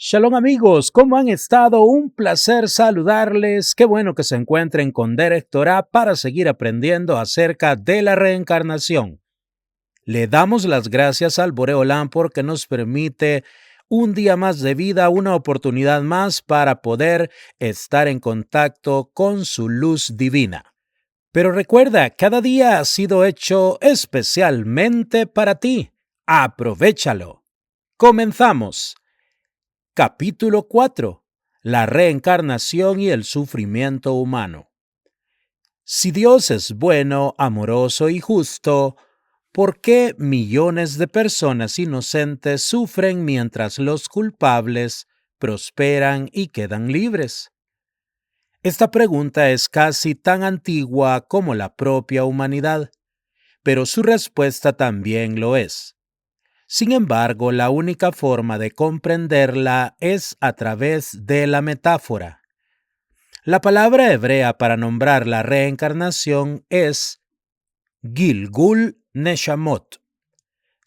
Shalom amigos, ¿cómo han estado? Un placer saludarles. Qué bueno que se encuentren con Derek Torah para seguir aprendiendo acerca de la reencarnación. Le damos las gracias al Boreolán porque nos permite un día más de vida, una oportunidad más para poder estar en contacto con su luz divina. Pero recuerda, cada día ha sido hecho especialmente para ti. Aprovéchalo. Comenzamos. Capítulo 4. La reencarnación y el sufrimiento humano. Si Dios es bueno, amoroso y justo, ¿por qué millones de personas inocentes sufren mientras los culpables prosperan y quedan libres? Esta pregunta es casi tan antigua como la propia humanidad, pero su respuesta también lo es. Sin embargo, la única forma de comprenderla es a través de la metáfora. La palabra hebrea para nombrar la reencarnación es Gilgul Neshamot,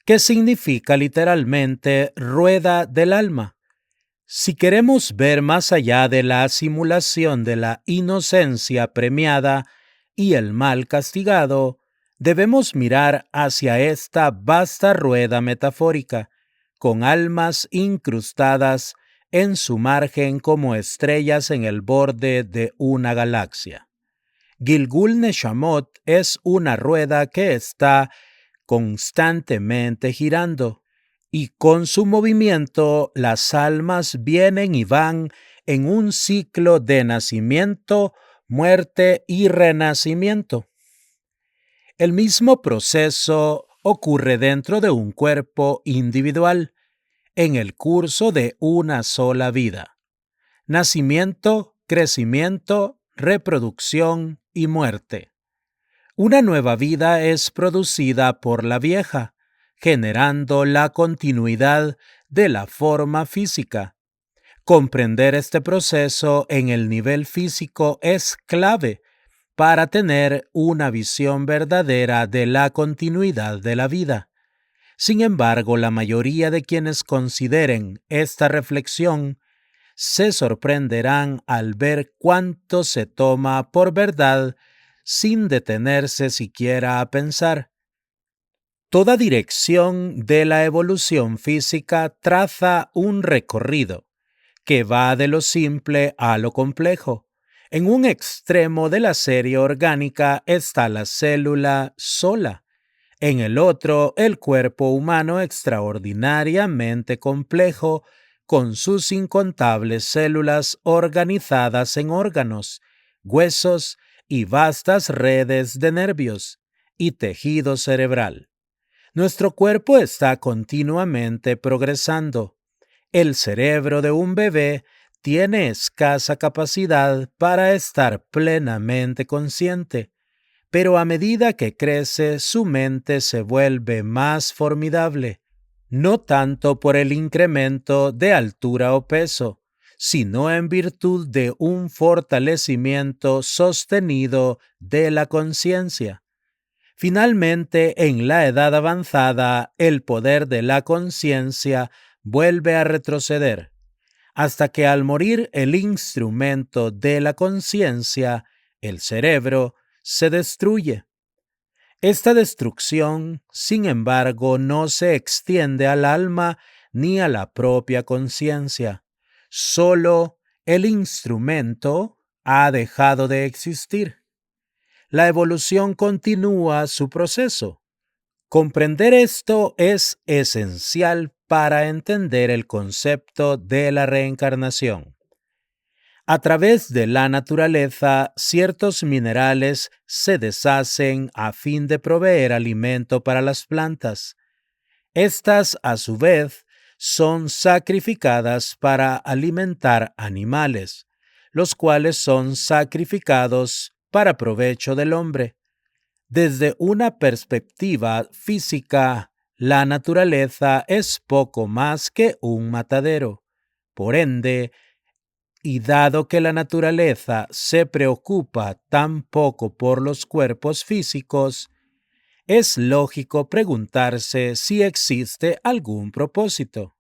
que significa literalmente rueda del alma. Si queremos ver más allá de la simulación de la inocencia premiada y el mal castigado, debemos mirar hacia esta vasta rueda metafórica, con almas incrustadas en su margen como estrellas en el borde de una galaxia. Gilgul Neshamot es una rueda que está constantemente girando, y con su movimiento las almas vienen y van en un ciclo de nacimiento, muerte y renacimiento. El mismo proceso ocurre dentro de un cuerpo individual, en el curso de una sola vida. Nacimiento, crecimiento, reproducción y muerte. Una nueva vida es producida por la vieja, generando la continuidad de la forma física. Comprender este proceso en el nivel físico es clave para tener una visión verdadera de la continuidad de la vida. Sin embargo, la mayoría de quienes consideren esta reflexión se sorprenderán al ver cuánto se toma por verdad sin detenerse siquiera a pensar. Toda dirección de la evolución física traza un recorrido que va de lo simple a lo complejo. En un extremo de la serie orgánica está la célula sola. En el otro, el cuerpo humano extraordinariamente complejo, con sus incontables células organizadas en órganos, huesos y vastas redes de nervios y tejido cerebral. Nuestro cuerpo está continuamente progresando. El cerebro de un bebé tiene escasa capacidad para estar plenamente consciente, pero a medida que crece, su mente se vuelve más formidable, no tanto por el incremento de altura o peso, sino en virtud de un fortalecimiento sostenido de la conciencia. Finalmente, en la edad avanzada, el poder de la conciencia vuelve a retroceder, hasta que al morir el instrumento de la conciencia, el cerebro, se destruye. Esta destrucción, sin embargo, no se extiende al alma ni a la propia conciencia. Solo el instrumento ha dejado de existir. La evolución continúa su proceso. Comprender esto es esencial para entender el concepto de la reencarnación. A través de la naturaleza, ciertos minerales se deshacen a fin de proveer alimento para las plantas. Estas, a su vez, son sacrificadas para alimentar animales, los cuales son sacrificados para provecho del hombre. Desde una perspectiva física, la naturaleza es poco más que un matadero. Por ende, y dado que la naturaleza se preocupa tan poco por los cuerpos físicos, es lógico preguntarse si existe algún propósito.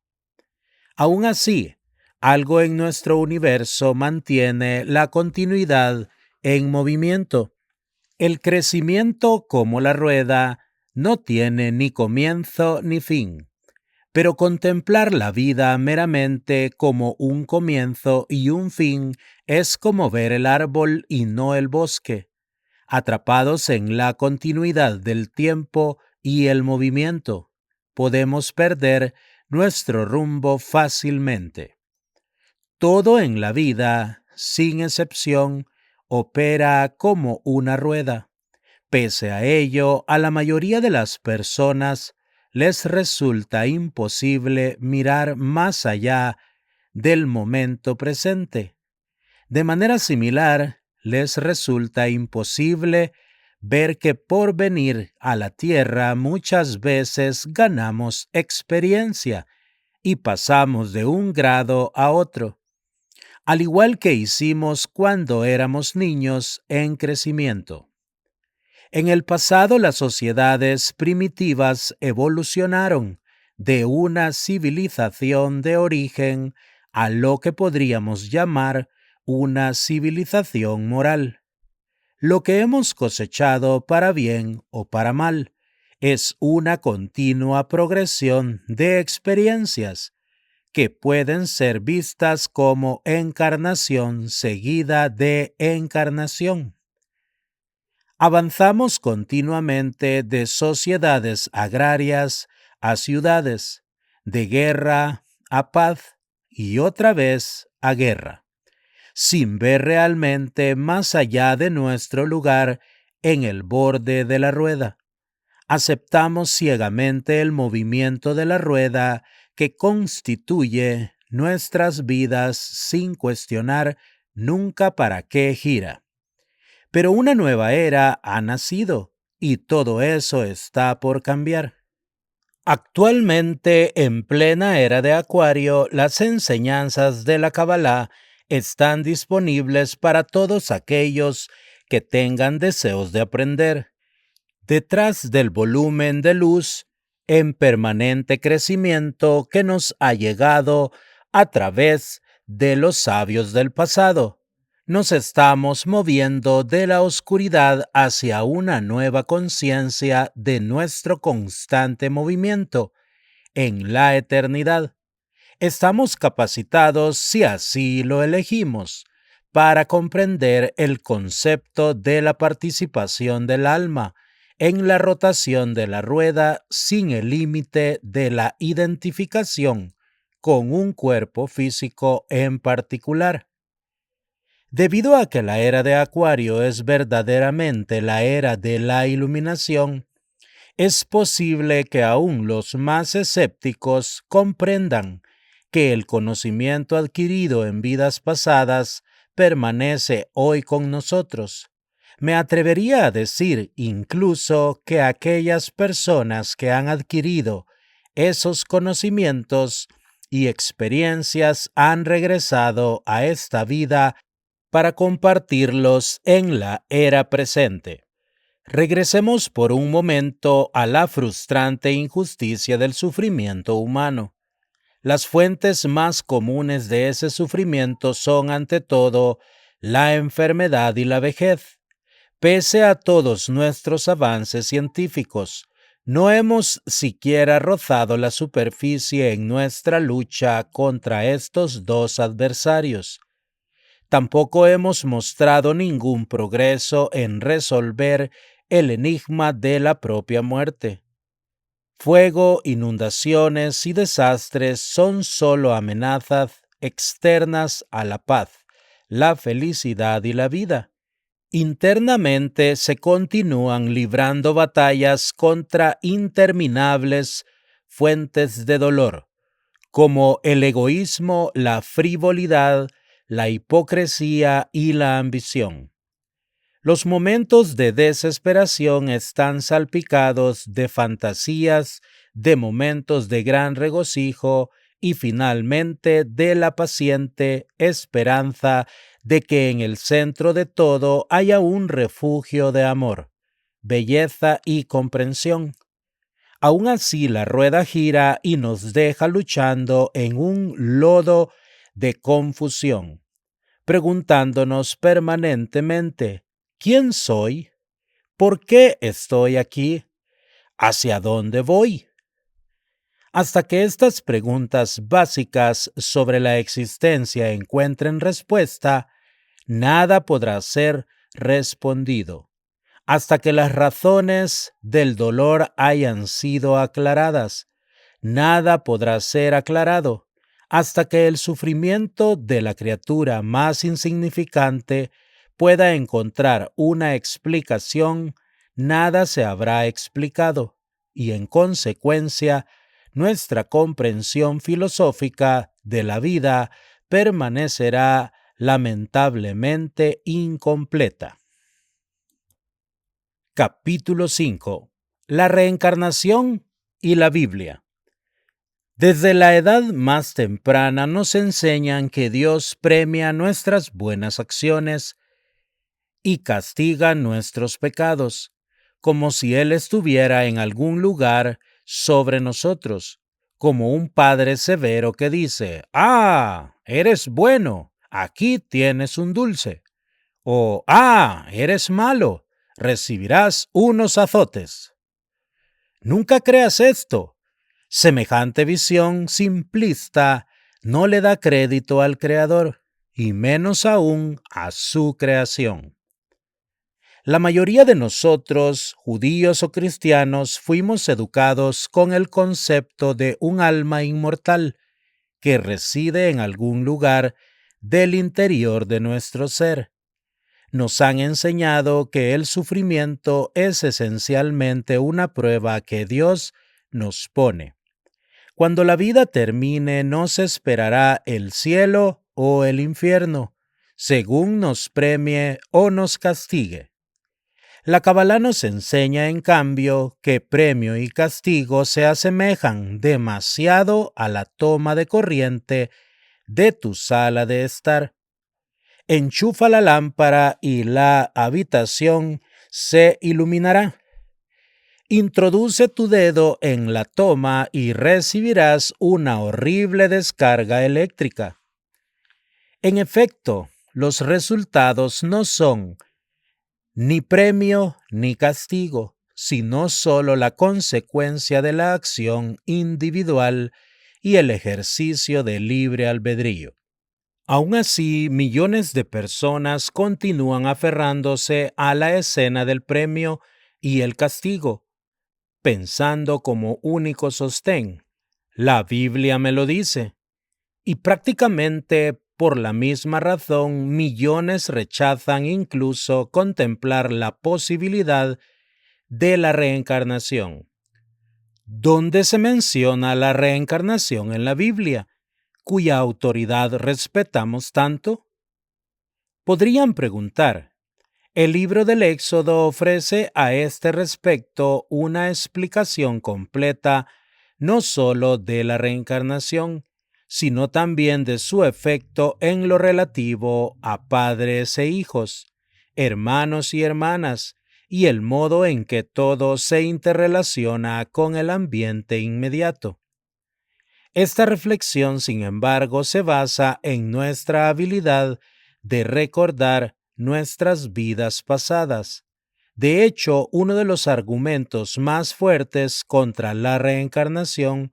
Aún así, Algo en nuestro universo mantiene la continuidad en movimiento. El crecimiento, como la rueda, no tiene ni comienzo ni fin. Pero contemplar la vida meramente como un comienzo y un fin es como ver el árbol y no el bosque, atrapados en la continuidad del tiempo y el movimiento. Podemos perder nuestro rumbo fácilmente. Todo en la vida, sin excepción, opera como una rueda. Pese a ello, a la mayoría de las personas les resulta imposible mirar más allá del momento presente. De manera similar, les resulta imposible ver que por venir a la Tierra muchas veces ganamos experiencia y pasamos de un grado a otro, al igual que hicimos cuando éramos niños en crecimiento. En el pasado, las sociedades primitivas evolucionaron de una civilización de origen a lo que podríamos llamar una civilización moral. Lo que hemos cosechado para bien o para mal es una continua progresión de experiencias que pueden ser vistas como encarnación seguida de encarnación. Avanzamos continuamente de sociedades agrarias a ciudades, de guerra a paz y otra vez a guerra, sin ver realmente más allá de nuestro lugar en el borde de la rueda. Aceptamos ciegamente el movimiento de la rueda que constituye nuestras vidas sin cuestionar nunca para qué gira. Pero una nueva era ha nacido y todo eso está por cambiar. Actualmente, en plena era de Acuario, las enseñanzas de la Kabbalah están disponibles para todos aquellos que tengan deseos de aprender. Detrás del volumen de luz en permanente crecimiento que nos ha llegado a través de los sabios del pasado, nos estamos moviendo de la oscuridad hacia una nueva conciencia de nuestro constante movimiento en la eternidad. Estamos capacitados, si así lo elegimos, para comprender el concepto de la participación del alma en la rotación de la rueda sin el límite de la identificación con un cuerpo físico en particular. Debido a que la era de Acuario es verdaderamente la era de la iluminación, es posible que aún los más escépticos comprendan que el conocimiento adquirido en vidas pasadas permanece hoy con nosotros. Me atrevería a decir incluso que aquellas personas que han adquirido esos conocimientos y experiencias han regresado a esta vida para compartirlos en la era presente. Regresemos por un momento a la frustrante injusticia del sufrimiento humano. Las fuentes más comunes de ese sufrimiento son, ante todo, la enfermedad y la vejez. Pese a todos nuestros avances científicos, no hemos siquiera rozado la superficie en nuestra lucha contra estos dos adversarios. Tampoco hemos mostrado ningún progreso en resolver el enigma de la propia muerte. Fuego, inundaciones y desastres son solo amenazas externas a la paz, la felicidad y la vida. Internamente se continúan librando batallas contra interminables fuentes de dolor, como el egoísmo, la frivolidad, la hipocresía y la ambición. Los momentos de desesperación están salpicados de fantasías, de momentos de gran regocijo y finalmente de la paciente esperanza de que en el centro de todo haya un refugio de amor, belleza y comprensión. Aún así, la rueda gira y nos deja luchando en un lodo de confusión, preguntándonos permanentemente, ¿quién soy? ¿Por qué estoy aquí? ¿Hacia dónde voy? Hasta que estas preguntas básicas sobre la existencia encuentren respuesta, nada podrá ser respondido. Hasta que las razones del dolor hayan sido aclaradas, nada podrá ser aclarado. Hasta que el sufrimiento de la criatura más insignificante pueda encontrar una explicación, nada se habrá explicado, y en consecuencia, nuestra comprensión filosófica de la vida permanecerá lamentablemente incompleta. Capítulo 5. La reencarnación y la Biblia. Desde la edad más temprana nos enseñan que Dios premia nuestras buenas acciones y castiga nuestros pecados, como si Él estuviera en algún lugar sobre nosotros, como un padre severo que dice, «Ah, eres bueno, aquí tienes un dulce», o «Ah, eres malo, recibirás unos azotes». Nunca creas esto. Semejante visión simplista no le da crédito al Creador, y menos aún a su creación. La mayoría de nosotros, judíos o cristianos, fuimos educados con el concepto de un alma inmortal que reside en algún lugar del interior de nuestro ser. Nos han enseñado que el sufrimiento es esencialmente una prueba que Dios nos pone. Cuando la vida termine, nos esperará el cielo o el infierno, según nos premie o nos castigue. La Kabbalah nos enseña, en cambio, que premio y castigo se asemejan demasiado a la toma de corriente de tu sala de estar. Enchufa la lámpara y la habitación se iluminará. Introduce tu dedo en la toma y recibirás una horrible descarga eléctrica. En efecto, los resultados no son ni premio ni castigo, sino solo la consecuencia de la acción individual y el ejercicio de libre albedrío. Aún así, millones de personas continúan aferrándose a la escena del premio y el castigo, pensando como único sostén, la Biblia me lo dice. Y prácticamente por la misma razón, millones rechazan incluso contemplar la posibilidad de la reencarnación. ¿Dónde se menciona la reencarnación en la Biblia, cuya autoridad respetamos tanto? Podrían preguntar, el libro del Éxodo ofrece a este respecto una explicación completa no solo de la reencarnación, sino también de su efecto en lo relativo a padres e hijos, hermanos y hermanas, y el modo en que todo se interrelaciona con el ambiente inmediato. Esta reflexión, sin embargo, se basa en nuestra habilidad de recordar nuestras vidas pasadas. De hecho, uno de los argumentos más fuertes contra la reencarnación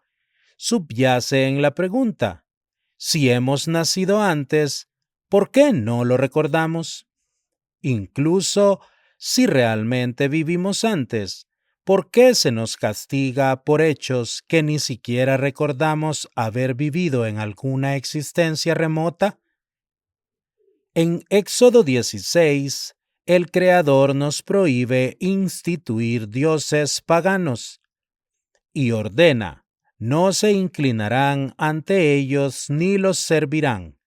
subyace en la pregunta: si hemos nacido antes, ¿por qué no lo recordamos? Incluso si realmente vivimos antes, ¿por qué se nos castiga por hechos que ni siquiera recordamos haber vivido en alguna existencia remota? En Éxodo 16, el Creador nos prohíbe instituir dioses paganos y ordena: no se inclinarán ante ellos ni los servirán,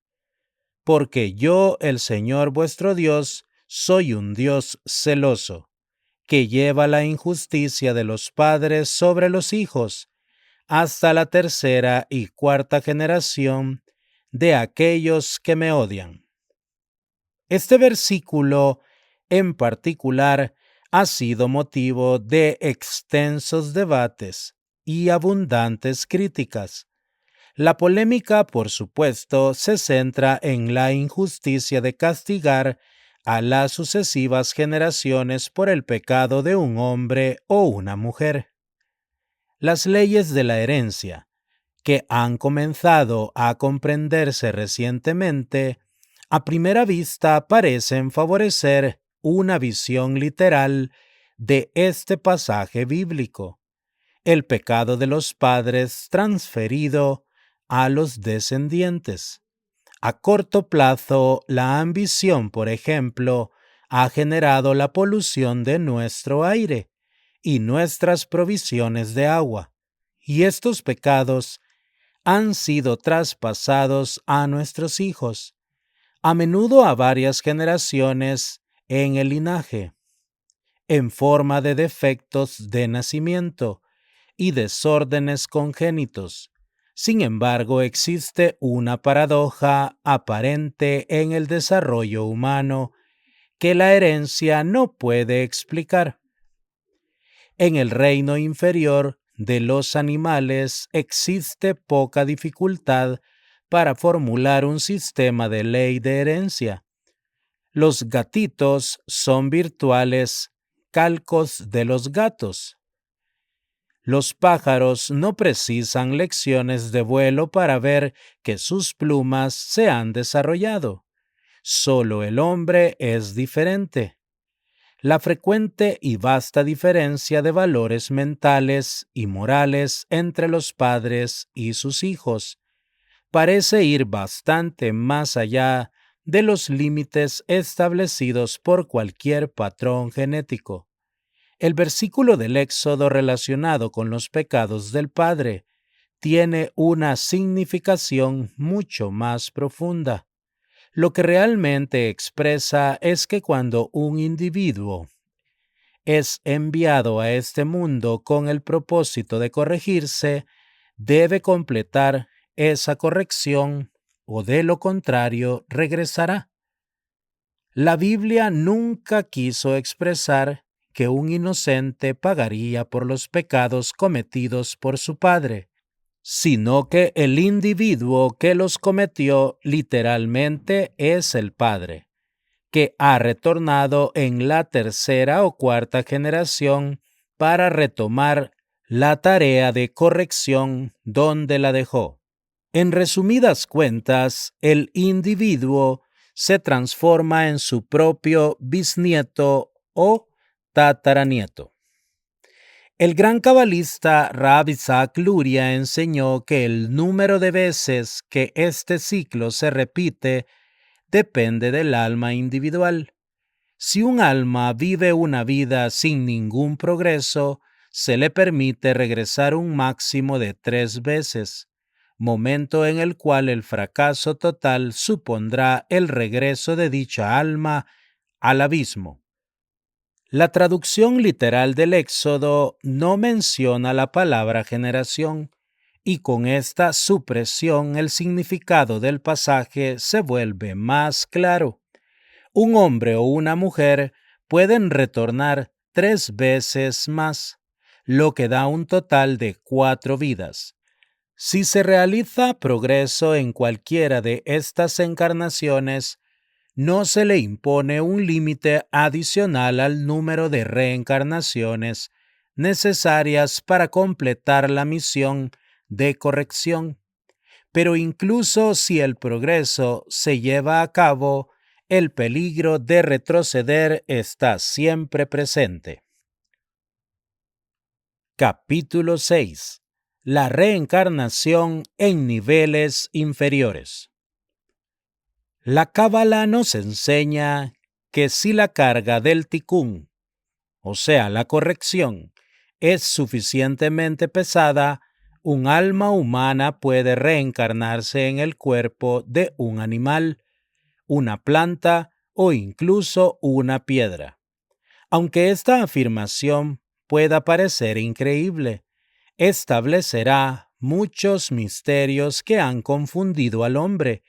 porque yo, el Señor vuestro Dios, soy un Dios celoso, que lleva la injusticia de los padres sobre los hijos, hasta la tercera y cuarta generación de aquellos que me odian. Este versículo en particular ha sido motivo de extensos debates y abundantes críticas. La polémica, por supuesto, se centra en la injusticia de castigar a las sucesivas generaciones por el pecado de un hombre o una mujer. Las leyes de la herencia, que han comenzado a comprenderse recientemente, a primera vista parecen favorecer una visión literal de este pasaje bíblico: el pecado de los padres transferido a los descendientes. A corto plazo, la ambición, por ejemplo, ha generado la polución de nuestro aire y nuestras provisiones de agua, y estos pecados han sido traspasados a nuestros hijos, a menudo a varias generaciones en el linaje, en forma de defectos de nacimiento y desórdenes congénitos. Sin embargo, existe una paradoja aparente en el desarrollo humano que la herencia no puede explicar. En el reino inferior de los animales existe poca dificultad para formular un sistema de ley de herencia. Los gatitos son virtuales calcos de los gatos. Los pájaros no precisan lecciones de vuelo para ver que sus plumas se han desarrollado. Solo el hombre es diferente. La frecuente y vasta diferencia de valores mentales y morales entre los padres y sus hijos parece ir bastante más allá de los límites establecidos por cualquier patrón genético. El versículo del Éxodo relacionado con los pecados del padre tiene una significación mucho más profunda. Lo que realmente expresa es que cuando un individuo es enviado a este mundo con el propósito de corregirse, debe completar esa corrección o de lo contrario regresará. La Biblia nunca quiso expresar que un inocente pagaría por los pecados cometidos por su padre, sino que el individuo que los cometió literalmente es el padre, que ha retornado en la tercera o cuarta generación para retomar la tarea de corrección donde la dejó. En resumidas cuentas, el individuo se transforma en su propio bisnieto o tataranieto. El gran cabalista Rav Isaac Luria enseñó que el número de veces que este ciclo se repite depende del alma individual. Si un alma vive una vida sin ningún progreso, se le permite regresar un máximo de 3 veces, momento en el cual el fracaso total supondrá el regreso de dicha alma al abismo. La traducción literal del Éxodo no menciona la palabra generación, y con esta supresión el significado del pasaje se vuelve más claro. Un hombre o una mujer pueden retornar 3 veces más, lo que da un total de 4 vidas. Si se realiza progreso en cualquiera de estas encarnaciones, no se le impone un límite adicional al número de reencarnaciones necesarias para completar la misión de corrección. Pero incluso si el progreso se lleva a cabo, el peligro de retroceder está siempre presente. Capítulo 6. La reencarnación en niveles inferiores. La Cábala nos enseña que si la carga del tikún, o sea, la corrección, es suficientemente pesada, un alma humana puede reencarnarse en el cuerpo de un animal, una planta o incluso una piedra. Aunque esta afirmación pueda parecer increíble, establecerá muchos misterios que han confundido al hombre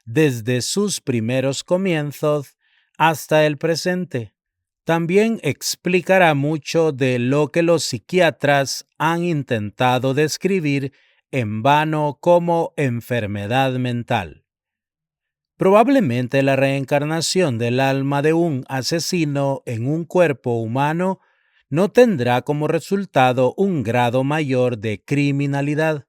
desde sus primeros comienzos hasta el presente. También explicará mucho de lo que los psiquiatras han intentado describir en vano como enfermedad mental. Probablemente la reencarnación del alma de un asesino en un cuerpo humano no tendrá como resultado un grado mayor de criminalidad,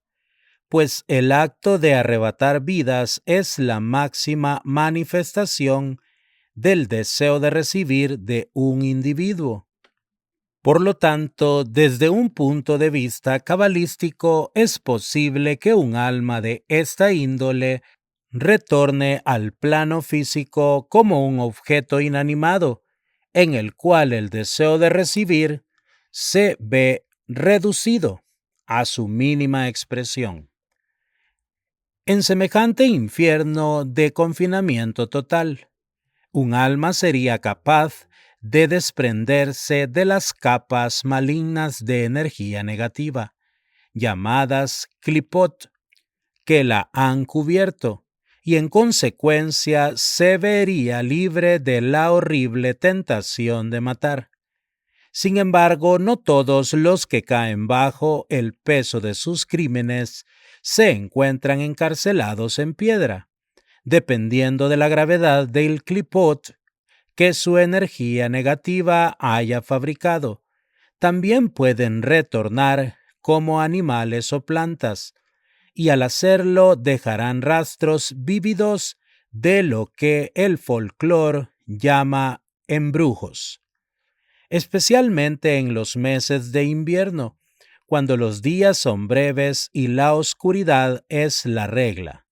pues el acto de arrebatar vidas es la máxima manifestación del deseo de recibir de un individuo. Por lo tanto, desde un punto de vista cabalístico, es posible que un alma de esta índole retorne al plano físico como un objeto inanimado, en el cual el deseo de recibir se ve reducido a su mínima expresión. En semejante infierno de confinamiento total, un alma sería capaz de desprenderse de las capas malignas de energía negativa, llamadas clipot, que la han cubierto, y en consecuencia se vería libre de la horrible tentación de matar. Sin embargo, no todos los que caen bajo el peso de sus crímenes se encuentran encarcelados en piedra, dependiendo de la gravedad del clipot que su energía negativa haya fabricado. También pueden retornar como animales o plantas, y al hacerlo dejarán rastros vívidos de lo que el folclore llama embrujos, especialmente en los meses de invierno, cuando los días son breves y la oscuridad es la regla.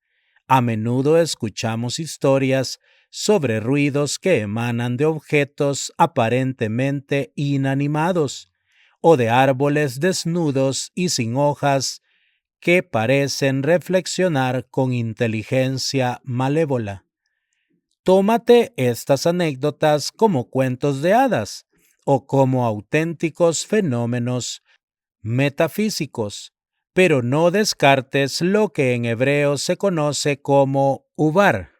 A menudo escuchamos historias sobre ruidos que emanan de objetos aparentemente inanimados o de árboles desnudos y sin hojas que parecen reflexionar con inteligencia malévola. Tómate estas anécdotas como cuentos de hadas o como auténticos fenómenos metafísicos, pero no descartes lo que en hebreo se conoce como ubar,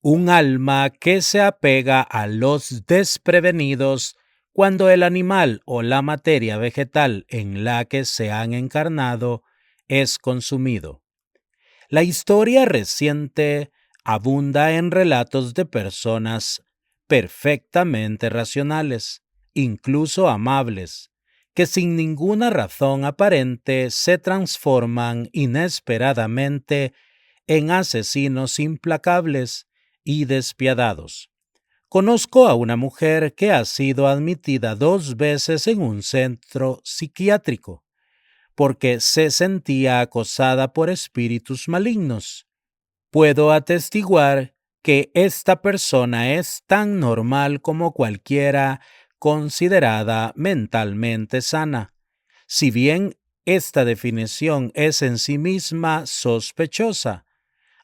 un alma que se apega a los desprevenidos cuando el animal o la materia vegetal en la que se han encarnado es consumido. La historia reciente abunda en relatos de personas perfectamente racionales, incluso amables, que sin ninguna razón aparente se transforman inesperadamente en asesinos implacables y despiadados. Conozco a una mujer que ha sido admitida 2 veces en un centro psiquiátrico porque se sentía acosada por espíritus malignos. Puedo atestiguar que esta persona es tan normal como cualquiera considerada mentalmente sana. Si bien esta definición es en sí misma sospechosa,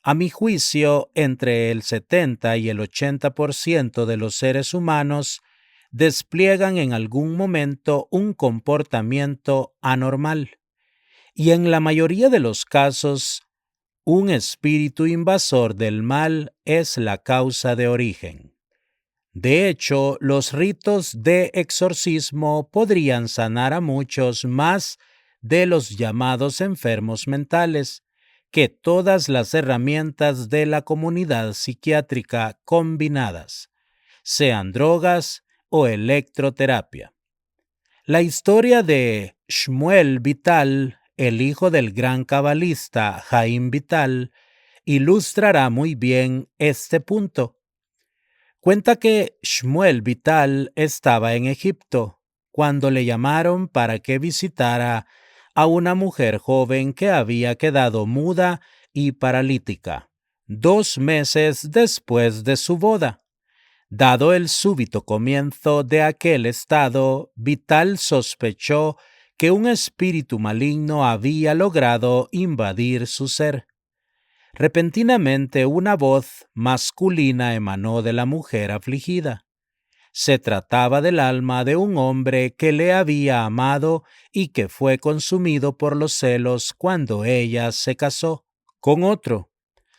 a mi juicio, entre el 70 y el 80% de los seres humanos despliegan en algún momento un comportamiento anormal. Y en la mayoría de los casos, un espíritu invasor del mal es la causa de origen. De hecho, los ritos de exorcismo podrían sanar a muchos más de los llamados enfermos mentales que todas las herramientas de la comunidad psiquiátrica combinadas, sean drogas o electroterapia. La historia de Shmuel Vital, el hijo del gran cabalista Jaim Vital, ilustrará muy bien este punto. Cuenta que Shmuel Vital estaba en Egipto cuando le llamaron para que visitara a una mujer joven que había quedado muda y paralítica 2 meses después de su boda. Dado el súbito comienzo de aquel estado, Vital sospechó que un espíritu maligno había logrado invadir su ser. Repentinamente una voz masculina emanó de la mujer afligida. Se trataba del alma de un hombre que le había amado y que fue consumido por los celos cuando ella se casó con otro.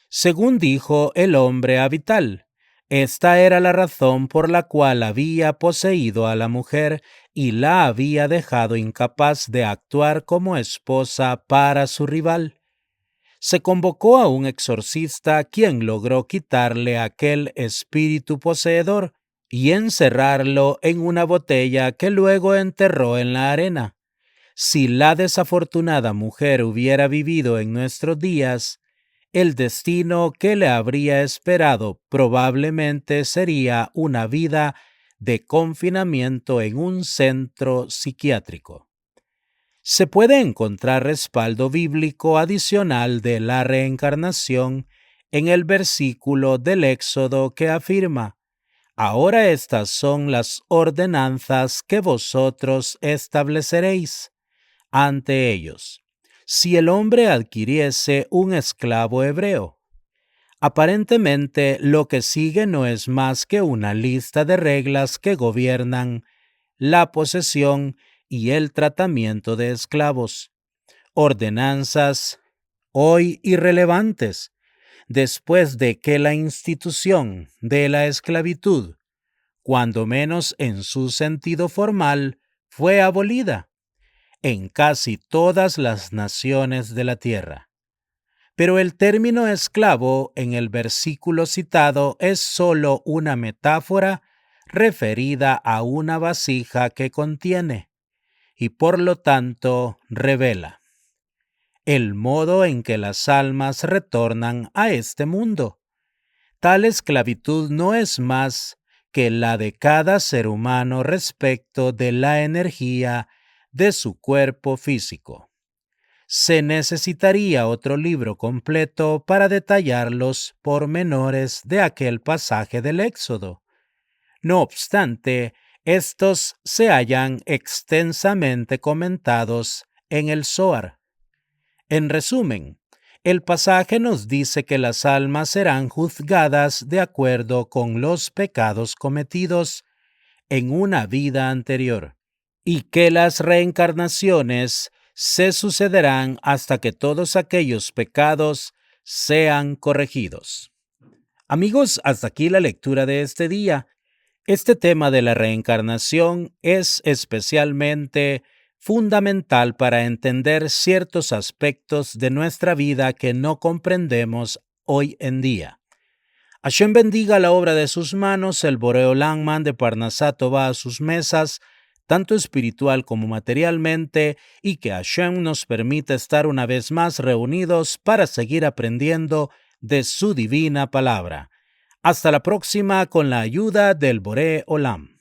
Según dijo el hombre a Vital, esta era la razón por la cual había poseído a la mujer y la había dejado incapaz de actuar como esposa para su rival. Se convocó a un exorcista quien logró quitarle aquel espíritu poseedor y encerrarlo en una botella que luego enterró en la arena. Si la desafortunada mujer hubiera vivido en nuestros días, el destino que le habría esperado probablemente sería una vida de confinamiento en un centro psiquiátrico. Se puede encontrar respaldo bíblico adicional de la reencarnación en el versículo del Éxodo que afirma: Ahora estas son las ordenanzas que vosotros estableceréis ante ellos, si el hombre adquiriese un esclavo hebreo. Aparentemente, lo que sigue no es más que una lista de reglas que gobiernan la posesión y el tratamiento de esclavos, ordenanzas hoy irrelevantes, después de que la institución de la esclavitud, cuando menos en su sentido formal, fue abolida en casi todas las naciones de la tierra. Pero el término esclavo en el versículo citado es solo una metáfora referida a una vasija que contiene, y por lo tanto revela el modo en que las almas retornan a este mundo. Tal esclavitud no es más que la de cada ser humano respecto de la energía de su cuerpo físico. Se necesitaría otro libro completo para detallar los pormenores de aquel pasaje del Éxodo. No obstante, estos se hallan extensamente comentados en el Zohar. En resumen, el pasaje nos dice que las almas serán juzgadas de acuerdo con los pecados cometidos en una vida anterior, y que las reencarnaciones se sucederán hasta que todos aquellos pecados sean corregidos. Amigos, hasta aquí la lectura de este día. Este tema de la reencarnación es especialmente fundamental para entender ciertos aspectos de nuestra vida que no comprendemos hoy en día. Hashem bendiga la obra de sus manos, el Boreo Olam mande Parnasá Tová a sus mesas, tanto espiritual como materialmente, y que Hashem nos permita estar una vez más reunidos para seguir aprendiendo de su divina palabra. Hasta la próxima con la ayuda del Boré Olam.